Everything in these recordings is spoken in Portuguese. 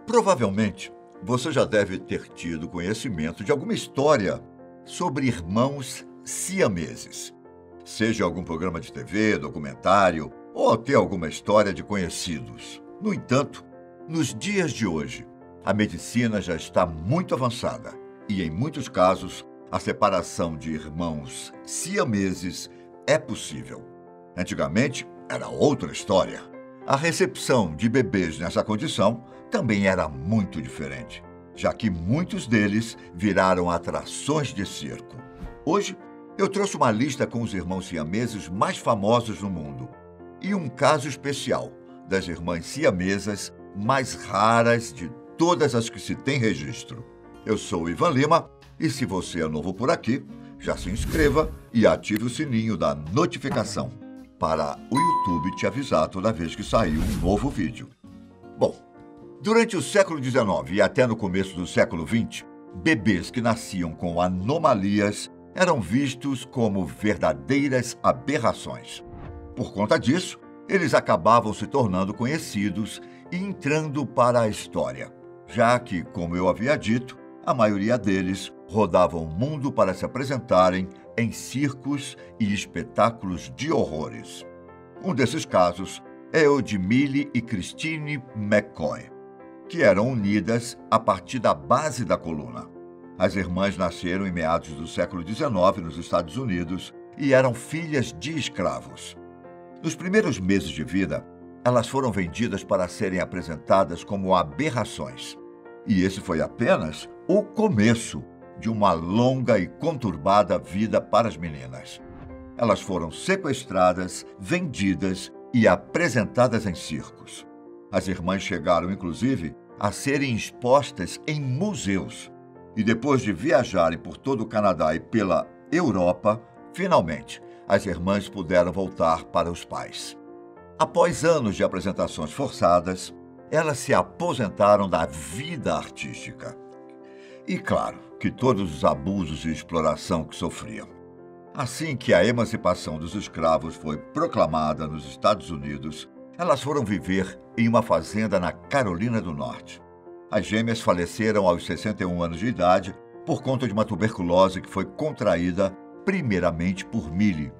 Provavelmente, você já deve ter tido conhecimento de alguma história sobre irmãos siameses. Seja algum programa de TV, documentário ou até alguma história de conhecidos. No entanto, nos dias de hoje, a medicina já está muito avançada e, em muitos casos, a separação de irmãos siameses é possível. Antigamente, era outra história. A recepção de bebês nessa condição também era muito diferente, já que muitos deles viraram atrações de circo. Hoje, eu trouxe uma lista com os irmãos siameses mais famosos no mundo e um caso especial das irmãs siamesas mais raras de todas as que se tem registro. Eu sou o Ivan Lima e, se você é novo por aqui, já se inscreva e ative o sininho da notificação para o YouTube te avisar toda vez que sair um novo vídeo. Bom, durante o século XIX e até no começo do século XX, bebês que nasciam com anomalias eram vistos como verdadeiras aberrações. Por conta disso, eles acabavam se tornando conhecidos e entrando para a história, já que, como eu havia dito, a maioria deles rodavam o mundo para se apresentarem em circos e espetáculos de horrores. Um desses casos é o de Millie e Christine McCoy, que eram unidas a partir da base da coluna. As irmãs nasceram em meados do século XIX nos Estados Unidos e eram filhas de escravos. Nos primeiros meses de vida, elas foram vendidas para serem apresentadas como aberrações. E esse foi apenas o começo de uma longa e conturbada vida para as meninas. Elas foram sequestradas, vendidas e apresentadas em circos. As irmãs chegaram, inclusive, a serem expostas em museus. E depois de viajarem por todo o Canadá e pela Europa, finalmente, as irmãs puderam voltar para os pais. Após anos de apresentações forçadas, elas se aposentaram da vida artística. E claro, que todos os abusos e exploração que sofriam. Assim que a emancipação dos escravos foi proclamada nos Estados Unidos, elas foram viver em uma fazenda na Carolina do Norte. As gêmeas faleceram aos 61 anos de idade por conta de uma tuberculose que foi contraída primeiramente por Millie.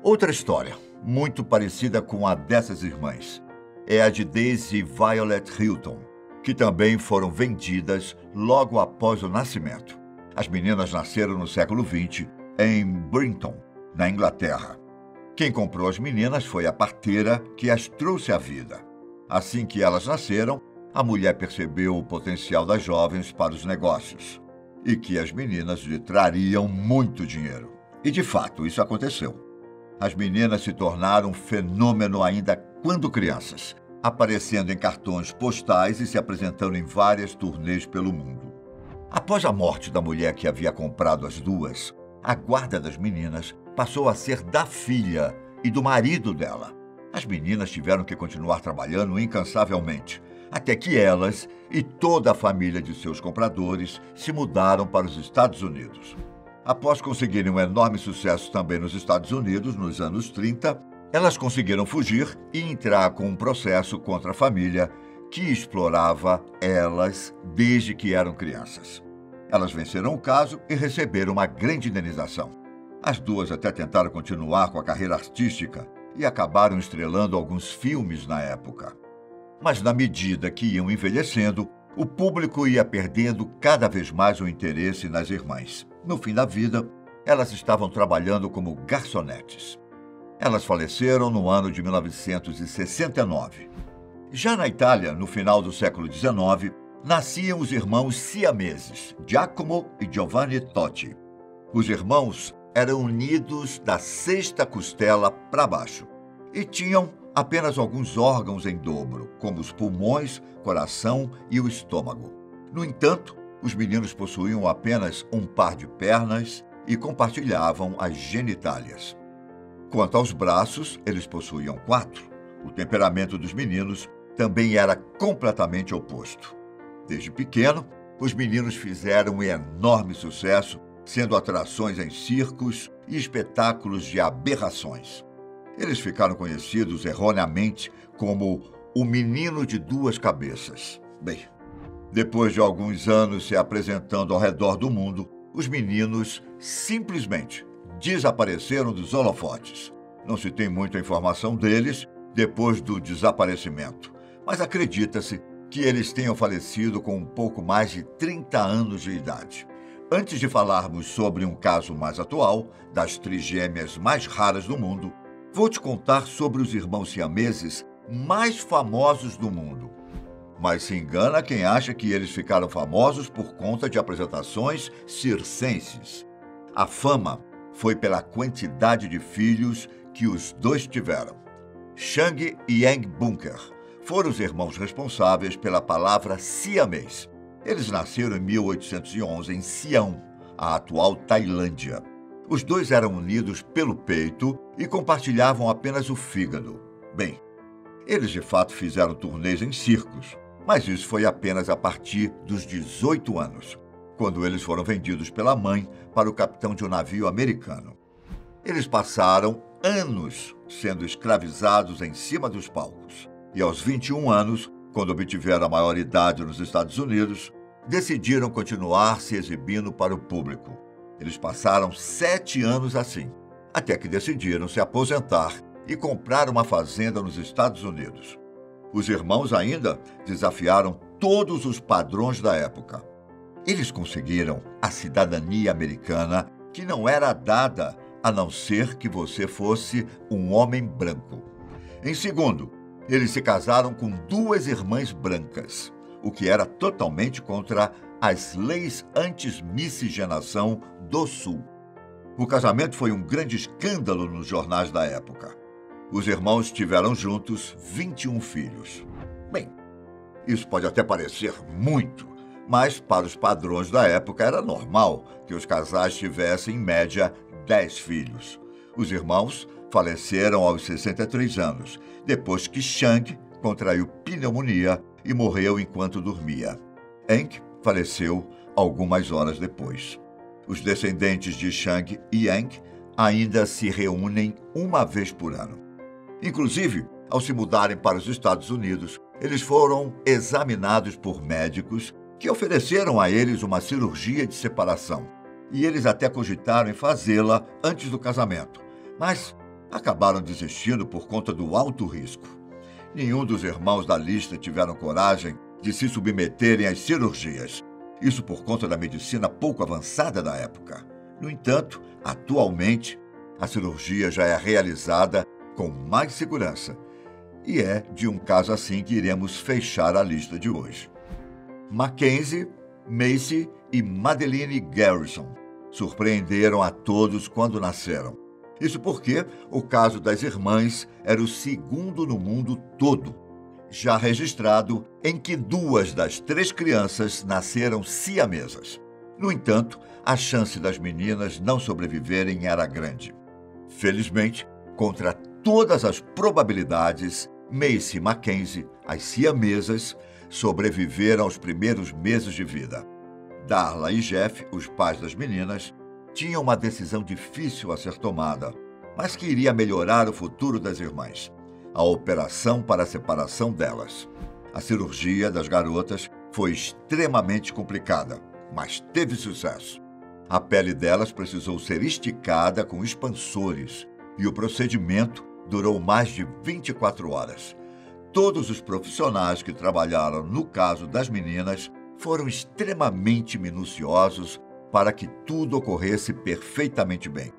Outra história, muito parecida com a dessas irmãs, é a de Daisy e Violet Hilton, que também foram vendidas logo após o nascimento. As meninas nasceram no século XX em Brinton, na Inglaterra. Quem comprou as meninas foi a parteira que as trouxe à vida. Assim que elas nasceram, a mulher percebeu o potencial das jovens para os negócios e que as meninas lhe trariam muito dinheiro. E, de fato, isso aconteceu. As meninas se tornaram um fenômeno ainda quando crianças, aparecendo em cartões postais e se apresentando em várias turnês pelo mundo. Após a morte da mulher que havia comprado as duas, a guarda das meninas passou a ser da filha e do marido dela. As meninas tiveram que continuar trabalhando incansavelmente, até que elas e toda a família de seus compradores se mudaram para os Estados Unidos. Após conseguirem um enorme sucesso também nos Estados Unidos, nos anos 30, elas conseguiram fugir e entrar com um processo contra a família que explorava elas desde que eram crianças. Elas venceram o caso e receberam uma grande indenização. As duas até tentaram continuar com a carreira artística e acabaram estrelando alguns filmes na época. Mas na medida que iam envelhecendo, o público ia perdendo cada vez mais o interesse nas irmãs. No fim da vida, elas estavam trabalhando como garçonetes. Elas faleceram no ano de 1969. Já na Itália, no final do século XIX, nasciam os irmãos siameses, Giacomo e Giovanni Totti. Os irmãos eram unidos da sexta costela para baixo e tinham apenas alguns órgãos em dobro, como os pulmões, coração e o estômago. No entanto, os meninos possuíam apenas um par de pernas e compartilhavam as genitálias. Quanto aos braços, eles possuíam 4. O temperamento dos meninos também era completamente oposto. Desde pequeno, os meninos fizeram um enorme sucesso, sendo atrações em circos e espetáculos de aberrações. Eles ficaram conhecidos erroneamente como o menino de duas cabeças. Bem, Depois de alguns anos se apresentando ao redor do mundo, os meninos simplesmente desapareceram dos holofotes. Não se tem muita informação deles depois do desaparecimento, mas acredita-se que eles tenham falecido com um pouco mais de 30 anos de idade. Antes de falarmos sobre um caso mais atual, das trigêmeas mais raras do mundo, vou te contar sobre os irmãos siameses mais famosos do mundo. Mas se engana quem acha que eles ficaram famosos por conta de apresentações circenses. A fama foi pela quantidade de filhos que os dois tiveram. Chang e Yang Bunker foram os irmãos responsáveis pela palavra siamês. Eles nasceram em 1811 em Sião, a atual Tailândia. Os dois eram unidos pelo peito e compartilhavam apenas o fígado. Bem, eles de fato fizeram turnês em circos, mas isso foi apenas a partir dos 18 anos, quando eles foram vendidos pela mãe para o capitão de um navio americano. Eles passaram anos sendo escravizados em cima dos palcos e aos 21 anos, quando obtiveram a maioridade nos Estados Unidos, decidiram continuar se exibindo para o público. Eles passaram 7 anos assim, até que decidiram se aposentar e comprar uma fazenda nos Estados Unidos. Os irmãos ainda desafiaram todos os padrões da época. Eles conseguiram a cidadania americana, que não era dada a não ser que você fosse um homem branco. Em segundo, eles se casaram com 2 irmãs brancas, o que era totalmente contra as leis anti-miscigenação do Sul. O casamento foi um grande escândalo nos jornais da época. Os irmãos tiveram juntos 21 filhos. Bem, isso pode até parecer muito, mas para os padrões da época era normal que os casais tivessem, em média, 10 filhos. Os irmãos faleceram aos 63 anos, depois que Chang contraiu pneumonia e morreu enquanto dormia. Yang faleceu algumas horas depois. Os descendentes de Chang e Yang ainda se reúnem uma vez por ano. Inclusive, ao se mudarem para os Estados Unidos, eles foram examinados por médicos que ofereceram a eles uma cirurgia de separação. E eles até cogitaram em fazê-la antes do casamento, mas acabaram desistindo por conta do alto risco. Nenhum dos irmãos da lista tiveram coragem de se submeterem às cirurgias. Isso por conta da medicina pouco avançada da época. No entanto, atualmente, a cirurgia já é realizada com mais segurança. E é de um caso assim que iremos fechar a lista de hoje. Mackenzie, Macy e Madeline Garrison surpreenderam a todos quando nasceram. Isso porque o caso das irmãs era o segundo no mundo todo, já registrado em que 2 das 3 crianças nasceram siamesas. No entanto, a chance das meninas não sobreviverem era grande. Felizmente, contra todas as probabilidades, Macy e Mackenzie, as siamesas, sobreviveram aos primeiros meses de vida. Darla e Jeff, os pais das meninas, tinham uma decisão difícil a ser tomada, mas que iria melhorar o futuro das irmãs: a operação para a separação delas. A cirurgia das garotas foi extremamente complicada, mas teve sucesso. A pele delas precisou ser esticada com expansores e o procedimento durou mais de 24 horas. Todos os profissionais que trabalharam no caso das meninas foram extremamente minuciosos para que tudo ocorresse perfeitamente bem.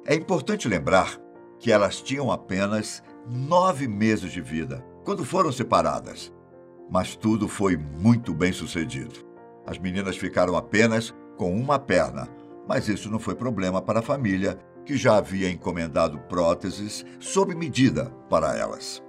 É importante lembrar que elas tinham apenas 9 meses de vida quando foram separadas, mas tudo foi muito bem sucedido. As meninas ficaram apenas com uma perna, mas isso não foi problema para a família, que já havia encomendado próteses sob medida para elas.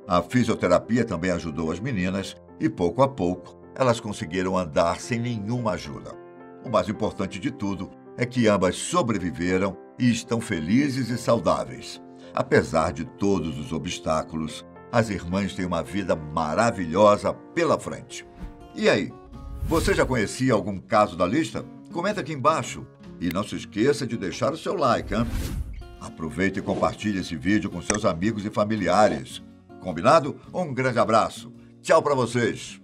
A fisioterapia também ajudou as meninas e, pouco a pouco, elas conseguiram andar sem nenhuma ajuda. O mais importante de tudo é que ambas sobreviveram e estão felizes e saudáveis. Apesar de todos os obstáculos, as irmãs têm uma vida maravilhosa pela frente. E aí, você já conhecia algum caso da lista? Comenta aqui embaixo. E não se esqueça de deixar o seu like, hein? Aproveite e compartilhe esse vídeo com seus amigos e familiares. Combinado? Um grande abraço. Tchau para vocês.